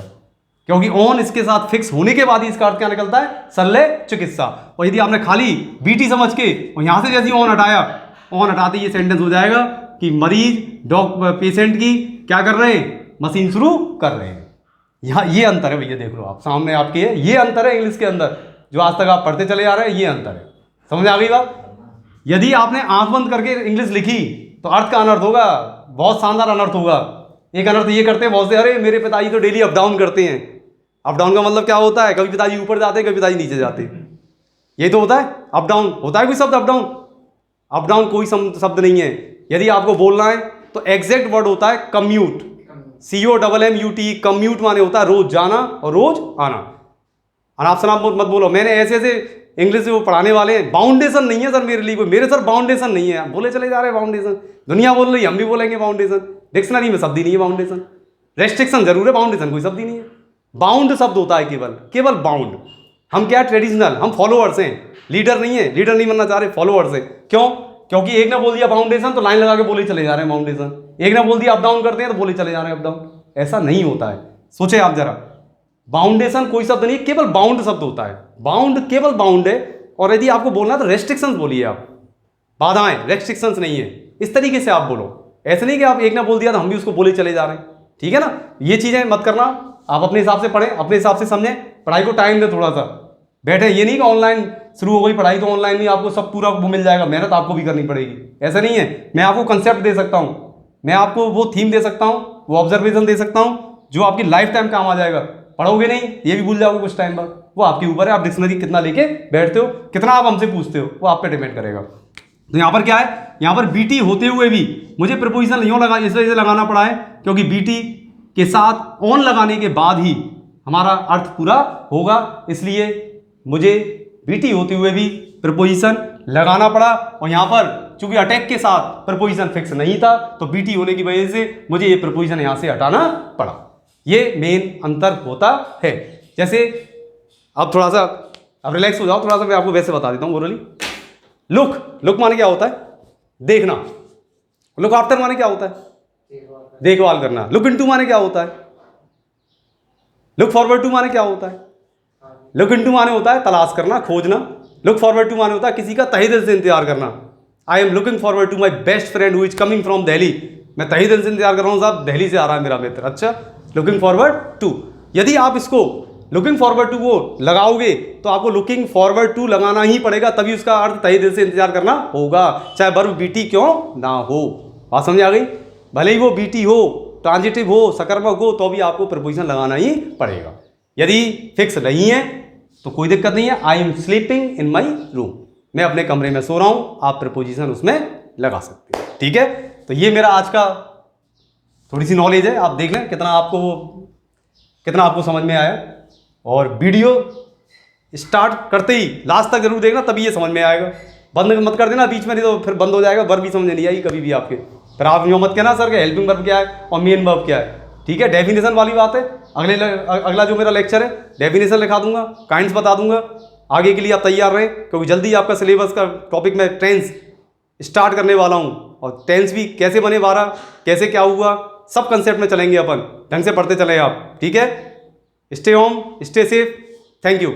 Speaker 1: क्योंकि ऑन इसके साथ फिक्स होने के बाद ही इसका अर्थ क्या निकलता है, शल्य चिकित्सा। और यदि आपने खाली बीटी समझ के और यहां से जैसे ऑन हटाया, ऑन हटाते ये सेंटेंस हो जाएगा कि मरीज पेशेंट की क्या कर रहे हैं, मशीन शुरू कर रहे हैं। यहाँ ये अंतर है भैया, देख लो आप सामने आपके, ये अंतर है इंग्लिश के अंदर जो आज तक आप पढ़ते चले आ रहे हैं, ये अंतर है, समझ आ गई बात। यदि आपने आंख बंद करके इंग्लिश लिखी तो अर्थ का अनर्थ होगा, बहुत शानदार अनर्थ होगा। एक अनर्थ ये करते हैं बहुत से, अरे मेरे पिताजी तो डेली अप डाउन करते हैं। अप डाउन का मतलब क्या होता है, कभी पिताजी ऊपर जाते हैं, कभी पिताजी नीचे जाते हैं, यही तो होता है। अप डाउन होता है कोई शब्द, अप डाउन, अप डाउन कोई शब्द नहीं है। यदि आपको बोलना है तो एग्जैक्ट वर्ड होता है कम्यूट, COMMUT, कम्यूट माने होता है रोज जाना और रोज आना। अनाप शनाप मत बोलो, मैंने ऐसे ऐसे इंग्लिश वो पढ़ाने वाले हैं, बाउंडेशन नहीं है सर मेरे लिए कोई, मेरे सर बाउंडेशन नहीं है, बोले चले जा रहे हैं बाउंडेशन, दुनिया बोल रही है हम भी बोलेंगे बाउंडेशन, डिक्शनरी में शब्द ही नहीं है बाउंडेशन। रेस्ट्रिक्शन जरूर है, बाउंडेशन कोई शब्द ही नहीं है। बाउंड शब्द होता है केवल बाउंड। हम क्या ट्रेडिशनल, हम फॉलोअर्स हैं, लीडर नहीं है, लीडर नहीं बनना चाह रहे, फॉलोअर्स हैं। क्यों, क्योंकि एक ने बोल दिया बाउंडेशन तो लाइन लगा के बोले चले जा रहे हैं बाउंडेशन, एक ने बोल दिया अप डाउन करते हैं तो बोले चले जा रहे हैं अप डाउन। ऐसा नहीं होता है, सोचे आप जरा, बाउंडेशन कोई शब्द नहीं, केवल बाउंड शब्द होता है। बाउंड केवल बाउंड है, और यदि आपको बोलना है तो रेस्ट्रिक्शंस बोलिए आप, बाधाएं, रेस्ट्रिक्शंस नहीं है, इस तरीके से आप बोलो। ऐसे नहीं कि आप एक ने बोल दिया तो हम भी उसको बोले चले जा रहे हैं, ठीक है ना। ये चीजें मत करना, आप अपने हिसाब से पढ़ें, अपने हिसाब से समझें, पढ़ाई को टाइम दे थोड़ा सा, बैठे। ये नहीं कि ऑनलाइन शुरू हो गई पढ़ाई तो ऑनलाइन में आपको सब पूरा वो मिल जाएगा, मेहनत आपको भी करनी पड़ेगी, ऐसा नहीं है। मैं आपको कंसेप्ट दे सकता हूँ, मैं आपको वो थीम दे सकता हूँ, वो ऑब्जर्वेशन दे सकता हूँ जो आपकी लाइफ टाइम काम आ जाएगा। पढ़ोगे नहीं, ये भी भूल जाओगे कुछ टाइम बाद, वो आपके ऊपर है, आप डिक्शनरी कितना लेके बैठते हो, कितना आप हमसे पूछते हो, वो आप पे डिपेंड करेगा। तो यहाँ पर क्या है, यहाँ पर बीटी होते हुए भी मुझे प्रपोजिशन नहीं लगा, इस वजह से लगाना पड़ा है क्योंकि बीटी के साथ ऑन लगाने के बाद ही हमारा अर्थ पूरा होगा, इसलिए मुझे बीटी होते हुए भी प्रपोजिशन लगाना पड़ा। और यहाँ पर चूंकि अटैक के साथ प्रपोजिशन फिक्स नहीं था तो बीटी होने की वजह से मुझे ये प्रपोजिशन यहाँ से हटाना पड़ा। ये मेन अंतर होता है। जैसे अब थोड़ा सा अब रिलैक्स हो जाओ, थोड़ा सा मैं आपको वैसे बता देता हूँ ओरली। लुक माने क्या होता है, देखना। लुक आफ्टर माने क्या होता है, देखभाल करना। लुक इनटू माने क्या होता है, लुक फॉरवर्ड टू माने क्या होता है, लुक इनटू माने होता है तलाश करना, खोजना। लुक फॉरवर्ड टू माने होता है किसी का तहे दिल से इंतजार करना। I am looking forward to my best friend who is coming from Delhi. मैं तहे दिल से इंतजार कर रहा हूँ साहब, दिल्ली से आ रहा है मेरा मित्र। अच्छा, लुकिंग फॉरवर्ड टू। यदि आप इसको लुकिंग फॉरवर्ड टू वो लगाओगे तो आपको लुकिंग फॉरवर्ड टू लगाना ही पड़ेगा, तभी उसका अर्थ तहे दिल से इंतजार करना होगा, चाहे वर्ब बीटी क्यों ना हो। बात समझ आ गई। भले ही वो बीटी हो, ट्रांजिटिव हो, सकर्मक हो, तो भी आपको प्रपोजिशन लगाना ही पड़ेगा। यदि फिक्स नहीं है तो कोई दिक्कत नहीं है। I am sleeping in my room, मैं अपने कमरे में सो रहा हूं, आप प्रपोजिशन उसमें लगा सकते हैं, ठीक है। तो ये मेरा आज का थोड़ी सी नॉलेज है, आप देख लें कितना आपको समझ में आया। और वीडियो स्टार्ट करते ही लास्ट तक जरूर देखना, तभी ये समझ में आएगा। बंद मत कर देना बीच में, नहीं तो फिर बंद हो जाएगा, वर्ब भी समझ नहीं आएगी कभी भी आपके। फिर आप यूँ मत कहना सर के हेल्पिंग वर्ब क्या है और मेन वर्ब क्या है, ठीक है, डेफिनेशन वाली बात है। अगला जो मेरा लेक्चर है डेफिनेशन लिखा दूंगा, काइंड्स बता दूंगा। आगे के लिए आप तैयार रहें, क्योंकि जल्दी आपका सिलेबस का टॉपिक में टेंस स्टार्ट करने वाला हूं, और टेंस भी कैसे बने 12, कैसे क्या हुआ, सब कंसेप्ट में चलेंगे अपन, ढंग से पढ़ते चले आप। ठीक है, stay home, stay safe, thank you.